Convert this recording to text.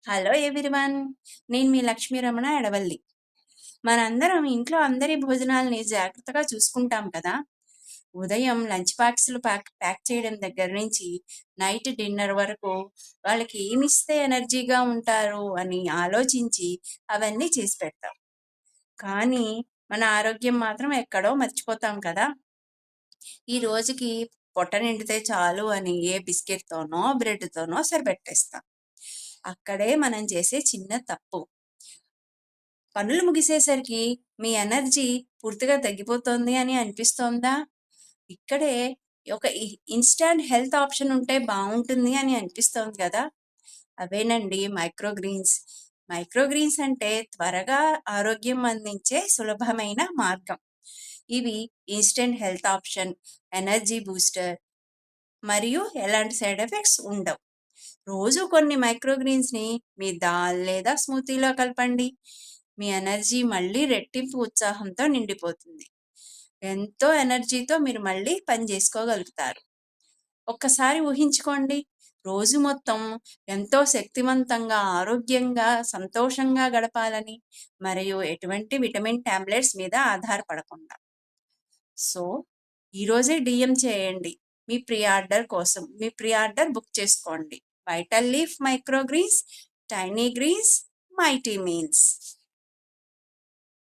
Hello everyone. నేను మీ లక్ష్మీ రమణ ఎడవల్లి. మనందరం ఇంట్లో అందరి భోజనాల్ని జాగ్రత్తగా చూసుకుంటాం కదా. ఉదయం లంచ్ బాక్సులు ప్యాక్ చేయడం దగ్గర నుంచి నైట్ డిన్నర్ వరకు వాళ్ళకి ఏమిస్తే ఎనర్జీగా ఉంటారు అని ఆలోచించి అవన్నీ చేసి పెడతాం. కానీ మన ఆరోగ్యం మాత్రం ఎక్కడో మర్చిపోతాం కదా. ఈ రోజుకి పొట్ట నిండితే చాలు అని ఏ బిస్కెట్తోనో బ్రెడ్తోనో సరిపెట్టేస్తాం. అక్కడే మనం చేసే చిన్న తప్పు. పనులు ముగిసేసరికి మీ ఎనర్జీ పూర్తిగా తగ్గిపోతుంది అని అనిపిస్తోందా? ఇక్కడే ఒక ఇన్‌స్టాంట్ హెల్త్ ఆప్షన్ ఉంటే బావుంటుంది అని అనిపిస్తోంది కదా! అవేనండి మైక్రోగ్రీన్స్. మైక్రోగ్రీన్స్ అంటే త్వరగా ఆరోగ్యం అందించే సులభమైన మార్గం. ఇవి instant health option, energy booster మరియు ఎలాంటి సైడ్ ఎఫెక్ట్స్ ఉండవు. రోజు కొన్ని మైక్రోగ్రీన్స్‌ని మీ దాల్ లేదా స్మూతీలో కలపండి. మీ ఎనర్జీ మళ్ళీ రెట్టింపు ఉత్సాహంతో నిండిపోతుంది. ఎంతో ఎనర్జీతో మీరు మళ్ళీ పని చేసుకోగలుగుతారు. ఒక్కసారి ఊహించుకోండి. రోజు మొత్తం ఎంతో శక్తివంతంగా, ఆరోగ్యంగా, సంతోషంగా గడపాలని, మరియు ఎటువంటి విటమిన్ టాబ్లెట్స్ మీద ఆధారపడకుండా. సో, ఈరోజే డీఎం చేయండి. మీ ప్రీ ఆర్డర్ బుక్ చేసుకోండి. Vital leaf microgreens, tiny greens, mighty meals.